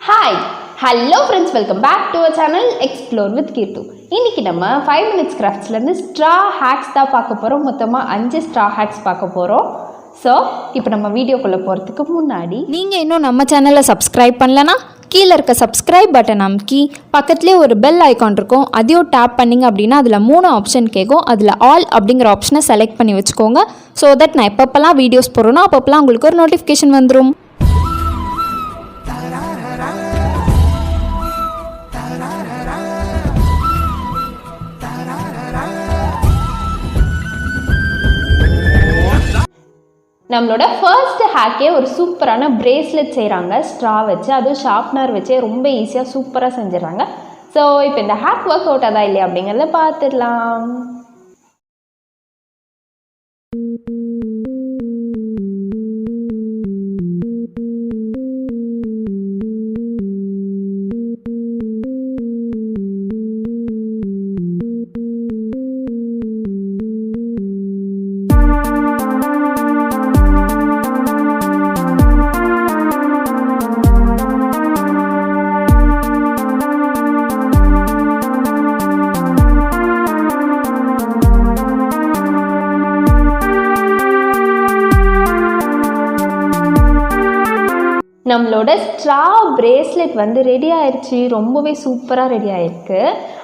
Hi, hello friends, welcome back to our channel Explore with Keerthu. இன்னைக்கு நம்ம 5 minutes crafts ல இருந்து straw hacks தான் பார்க்க போறோம். மொத்தமா 5 straw hacks பார்க்க போறோம். சோ, இப்போ நம்ம வீடியோக்குள்ள போறதுக்கு முன்னாடி நீங்க இன்னும் நம்ம சேனலை சப்ஸ்கிரைப் பண்ணலனா கீழ இருக்க சப்ஸ்கிரைப் பட்டன் அமுக்கி பக்கத்துலயே ஒரு பெல் ஐகான் இருக்கும். அதையும் டாப் பண்ணீங்க அப்படினா அதுல 3 ஆப்ஷன் கேக்கும். அதுல ஆல் அப்படிங்கற ஆப்ஷனை செலக்ட் பண்ணி வெச்சுக்கோங்க. so that நான் எப்பப்பலாம் வீடியோஸ் போடுறேனோ அப்பப்பலாம் உங்களுக்கு ஒரு நோட்டிஃபிகேஷன் வந்துரும். நம்மளோட ஃபர்ஸ்ட் ஹேக்கே ஒரு சூப்பரான பிரேஸ்லெட் செய்கிறாங்க ஸ்ட்ரா வச்சு, அதுவும் ஷார்ப்னர் வச்சு ரொம்ப ஈஸியாக சூப்பராக செஞ்சிடறாங்க. ஸோ இப்போ இந்த ஹேக் ஒர்க் அவுட் ஆதா இல்லையா அப்படிங்கிறத பார்த்துடலாம். நம்மளோட ஸ்ட்ரா பிரேஸ்லெட் வந்து ரெடி ஆயிடுச்சு. ரொம்பவே சூப்பராக ரெடி ஆயிருக்கு.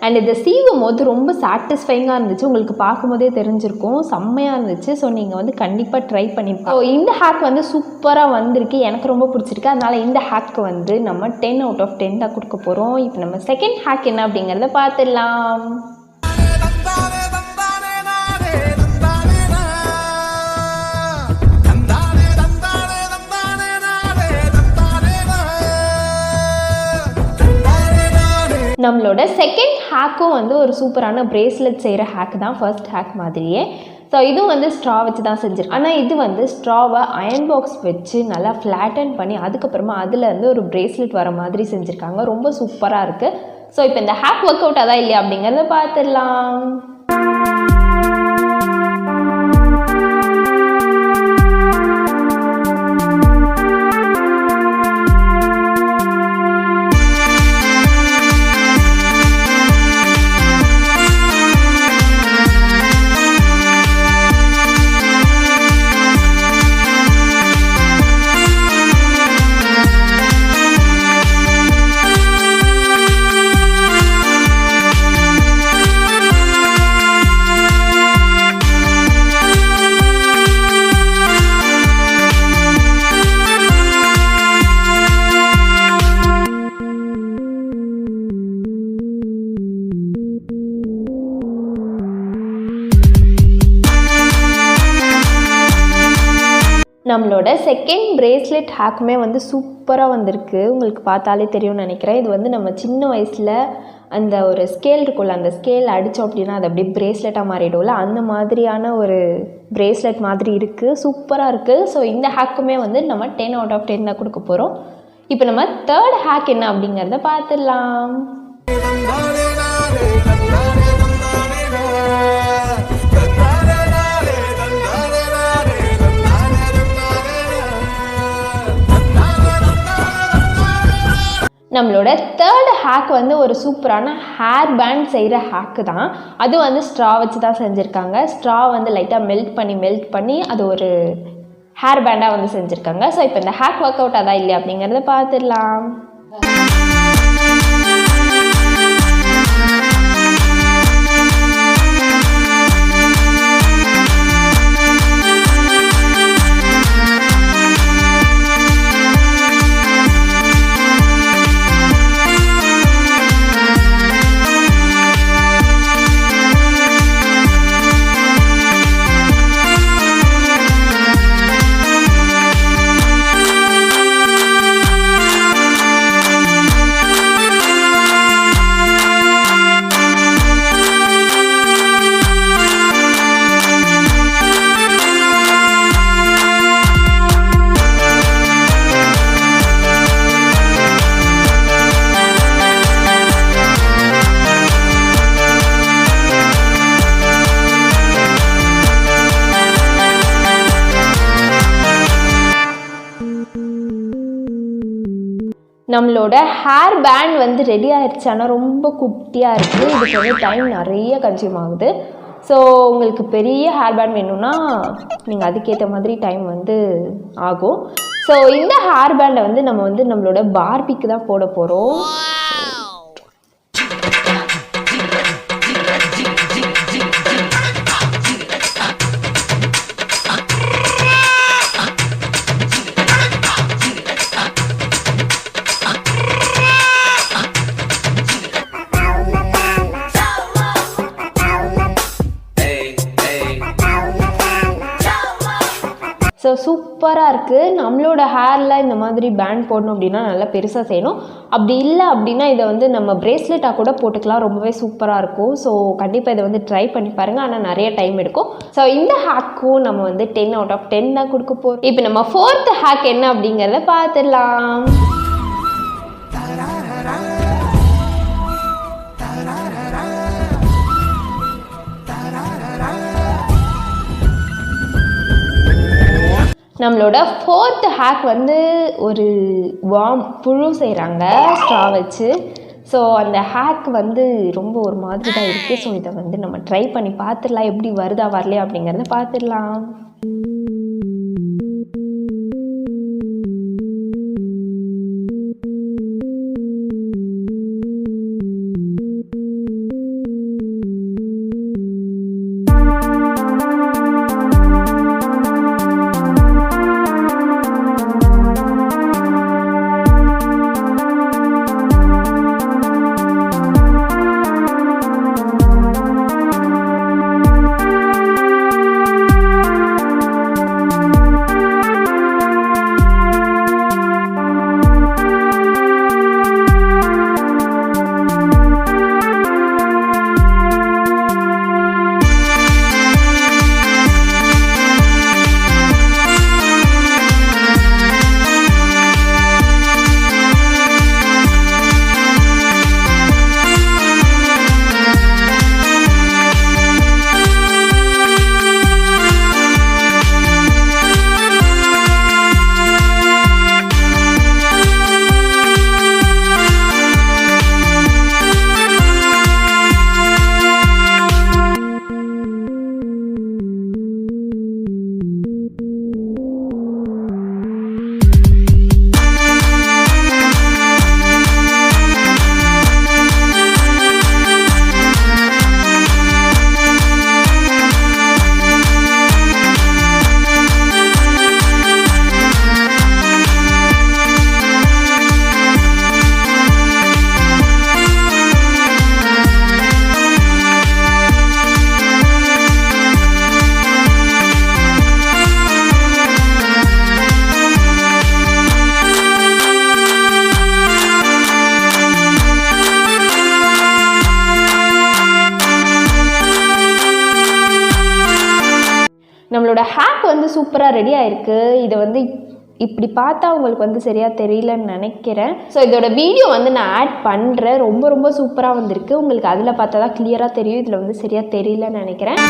அண்ட் இதை சீவும் போது ரொம்ப சாட்டிஸ்ஃபைங்காக இருந்துச்சு. உங்களுக்கு பார்க்கும்போதே தெரிஞ்சிருக்கும், செம்மையாக இருந்துச்சு. ஸோ நீங்கள் வந்து கண்டிப்பாக ட்ரை பண்ணிப்போம். ஸோ இந்த ஹேக் வந்து சூப்பராக வந்திருக்கு, எனக்கு ரொம்ப பிடிச்சிருக்கு. அதனால் இந்த ஹேக்கு வந்து நம்ம 10 out of 10 தான் கொடுக்க போகிறோம். இப்போ நம்ம செகண்ட் ஹேக் என்ன அப்படிங்கிறத பார்த்துடலாம். நம்மளோட செகண்ட் ஹேக்கும் வந்து ஒரு சூப்பரான பிரேஸ்லெட் செய்கிற ஹேக் தான் ஃபர்ஸ்ட் ஹேக் மாதிரியே. ஸோ இதுவும் வந்து ஸ்ட்ரா வச்சு தான் செஞ்சிருக்கு. ஆனால் இது வந்து ஸ்ட்ராவை அயன் பாக்ஸ் வச்சு நல்லா ஃப்ளாட்டன் பண்ணி அதுக்கப்புறமா அதுலேருந்து ஒரு பிரேஸ்லெட் வர மாதிரி செஞ்சுருக்காங்க. ரொம்ப சூப்பராக இருக்குது. ஸோ இப்போ இந்த ஹேக் ஒர்க் அவுட் ஆதா இல்லையா அப்படிங்கிறத பார்த்துடலாம். நம்மளோட செகண்ட் பிரேஸ்லெட் ஹேக்குமே வந்து சூப்பராக வந்திருக்கு. உங்களுக்கு பார்த்தாலே தெரியும்னு நினைக்கிறேன். இது வந்து நம்ம சின்ன வயசில் அந்த ஒரு ஸ்கேல் இருக்குல்ல, அந்த ஸ்கேல் அடித்தோம் அப்படின்னா அது அப்படியே பிரேஸ்லெட்டாக மாறிடும்ல, அந்த மாதிரியான ஒரு பிரேஸ்லெட் மாதிரி இருக்குது. சூப்பராக இருக்குது. ஸோ இந்த ஹேக்குமே வந்து நம்ம 10 out of 10 தான் கொடுக்க போகிறோம். இப்போ நம்ம தேர்ட் ஹேக் என்ன அப்படிங்கிறத பார்த்துடலாம். நம்மளோட தேர்ட் ஹேக் வந்து ஒரு சூப்பரான ஹேர் பேண்ட் செய்கிற ஹேக்கு தான். அது வந்து ஸ்ட்ரா வச்சு தான் செஞ்சுருக்காங்க. ஸ்ட்ரா வந்து லைட்டாக மெல்ட் பண்ணி அது ஒரு ஹேர் பேண்டாக வந்து செஞ்சுருக்காங்க. ஸோ இப்போ இந்த ஹேக் ஒர்க் அவுட் ஆதா இல்லையா அப்படிங்கிறத பார்த்துடலாம். நம்மளோட ஹேர் பேண்ட் வந்து ரெடி ஆயிடுச்சு. ஆனால் ரொம்ப குட்டியாக இருக்குது. இதுக்கு வந்து டைம் நிறைய கன்சியூம் ஆகுது. ஸோ உங்களுக்கு பெரிய ஹேர் பேண்ட் வேணும்னா நீங்கள் அதுக்கேற்ற மாதிரி டைம் வந்து ஆகும். ஸோ இந்த ஹேர் பேண்டை வந்து நம்ம வந்து நம்மளோட பார்பிக்கு தான் போட போகிறோம். ஸோ சூப்பராக இருக்குது. நம்மளோட ஹேரில் இந்த மாதிரி பேண்ட் போடணும் அப்படின்னா நல்லா பெருசாக செய்யணும். அப்படி இல்லை அப்படின்னா இதை வந்து நம்ம பிரேஸ்லெட்டாக கூட போட்டுக்கலாம். ரொம்பவே சூப்பராக இருக்கும். ஸோ கண்டிப்பாக இதை வந்து ட்ரை பண்ணி பாருங்கள். ஆனால் நிறைய டைம் எடுக்கும். ஸோ இந்த ஹேக்கும் நம்ம வந்து 10 out of 10 தான் கொடுக்க போகிறோம். இப்போ நம்ம 4th ஹேக் என்ன அப்படிங்கிறத பார்த்துடலாம். நம்மளோட 4th ஹேக் வந்து ஒரு புழு செய்கிறாங்க ஸ்ட்ரா வச்சு. ஸோ அந்த ஹேக் வந்து ரொம்ப ஒரு மாதிரி தான் இருக்குது. ஸோ இதை வந்து நம்ம ட்ரை பண்ணி பார்த்துடலாம். எப்படி வருதா வரலையா அப்படிங்கிறத பார்த்துடலாம். நம்மளோட ஹேக் வந்து சூப்பராக ரெடி ஆயிருக்கு. இதை வந்து இப்படி பார்த்தா உங்களுக்கு வந்து சரியாக தெரியலன்னு நினைக்கிறேன். ஸோ இதோட வீடியோ வந்து நான் ஆட் பண்ணுறேன். ரொம்ப ரொம்ப சூப்பராக வந்திருக்கு. உங்களுக்கு அதில் பார்த்தா தான் கிளியராக தெரியும். இதில் வந்து சரியாக தெரியலன்னு நினைக்கிறேன்.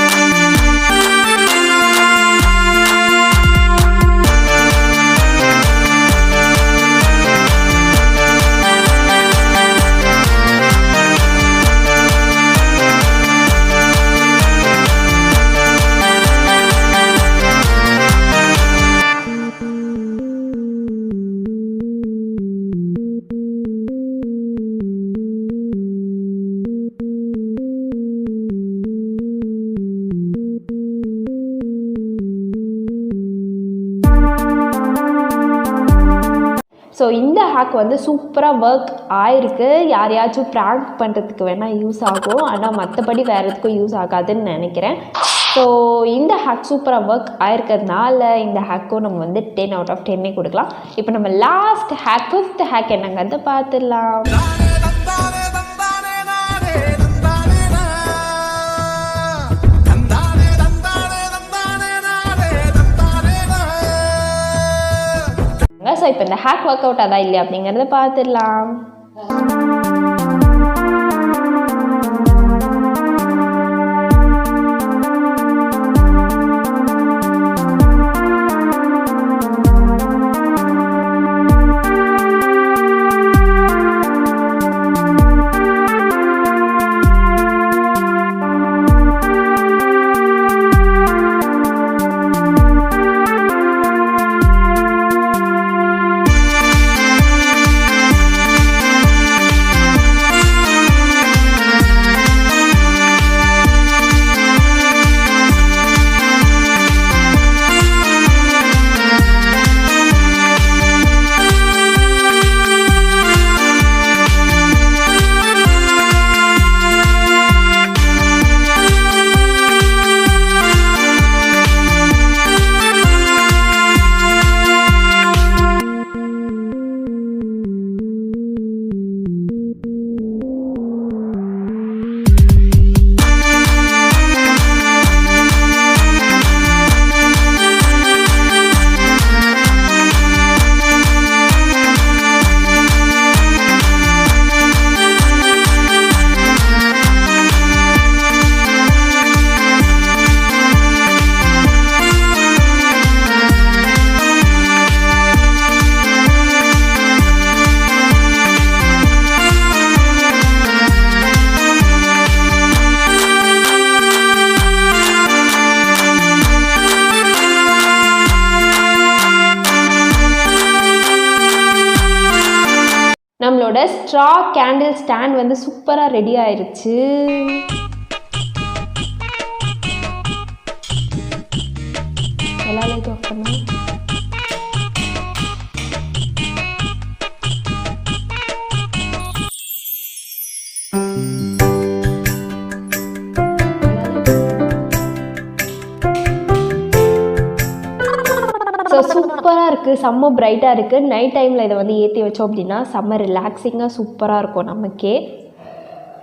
ஸோ இந்த ஹேக் வந்து சூப்பராக ஒர்க் ஆயிருக்கு. யாரையாச்சும் ப்ராங்க் பண்ணுறதுக்கு வேணால் யூஸ் ஆகும். ஆனால் மற்றபடி வேறு எதுக்கும் யூஸ் ஆகாதுன்னு நினைக்கிறேன். ஸோ இந்த ஹேக் சூப்பராக ஒர்க் ஆயிருக்கிறதுனால இந்த ஹேக்கும் நம்ம வந்து 10 out of 10 கொடுக்கலாம். இப்போ நம்ம லாஸ்ட் ஹேக் 5th ஹேக் என்னங்கிறத பார்த்துடலாம். ஸோ இப்போ இந்த ஹேக் ஒர்க் அவுட் ஆதா இல்லையா அப்படிங்கிறத பார்த்துடலாம். நம்மளோட ஸ்ட்ரா கேண்டில் ஸ்டாண்ட் வந்து சூப்பராக ரெடி ஆயிருச்சு. எல்லா லைட்டும் ஆஃப் பண்ணு. ஸோ சூப்பராக இருக்குது, செம்ம பிரைட்டாக இருக்குது. நைட் டைமில் இதை வந்து ஏற்றி வச்சோம் அப்படின்னா செம்ம ரிலாக்ஸிங்காக சூப்பராக இருக்கும் நமக்கே.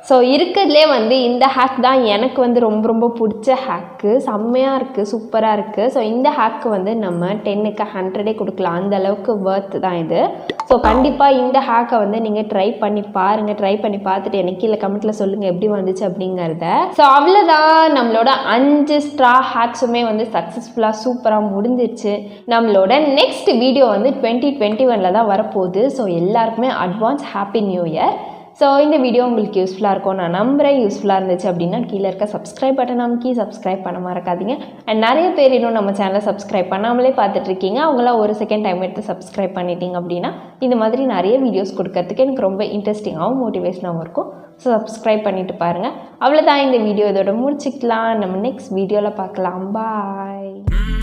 ஸோ இருக்கிறதுலே வந்து இந்த ஹேக் தான் எனக்கு வந்து ரொம்ப ரொம்ப பிடிச்ச ஹேக்கு. செம்மையாக இருக்குது, சூப்பராக இருக்குது. ஸோ இந்த ஹேக்கு வந்து நம்ம 10க்கு 100 கொடுக்கலாம், அந்த அளவுக்கு ஒர்த் தான் இது. ஸோ கண்டிப்பாக இந்த ஹேக்கை வந்து நீங்கள் ட்ரை பண்ணி பாருங்கள். ட்ரை பண்ணி பார்த்துட்டு எனக்கு கீழே கமெண்ட்டில் சொல்லுங்கள் எப்படி வந்துச்சு அப்படிங்கிறத. ஸோ அவ்வளோதான், நம்மளோட 5 ஸ்ட்ரா ஹேக்ஸுமே வந்து சக்ஸஸ்ஃபுல்லாக சூப்பராக முடிஞ்சிருச்சு. நம்மளோட நெக்ஸ்ட் வீடியோ வந்து 2021 தான் வரப்போகுது. ஸோ எல்லாருக்குமே advance happy new year. So இந்த வீடியோ உங்களுக்கு யூஸ்ஃபுல்லாக இருக்கும் நான் நம்புகிறேன். யூஸ்ஃபுல்லாக இருந்துச்சு அப்படின்னா கீழே இருக்க சப்ஸ்கிரைப் பட்டன் அமைக்கி சப்ஸ்கிரைப் பண்ண மறக்காதீங்க. அண்ட் நிறைய பேர் இன்னும் நம்ம சேனலை சப்ஸ்கிரைப் பண்ணாமலே பார்த்துட்ருக்கீங்க. அவங்களாம் ஒரு செகண்ட் டைம் எடுத்து சப்ஸ்கிரைப் பண்ணிட்டீங்க அப்படின்னா இந்த மாதிரி நிறைய வீடியோஸ் கொடுக்கறதுக்கு எனக்கு ரொம்ப இன்ட்ரெஸ்டிங்காகவும் மோட்டிவேஷனாகவும் இருக்கும். ஸோ சப்ஸ்கிரைப் பண்ணிவிட்டு பாருங்கள். அவ்வளோதான், இந்த வீடியோ இதோட முடிச்சுக்கலாம். நம்ம நெக்ஸ்ட் வீடியோவில் பார்க்கலாம். பாய்.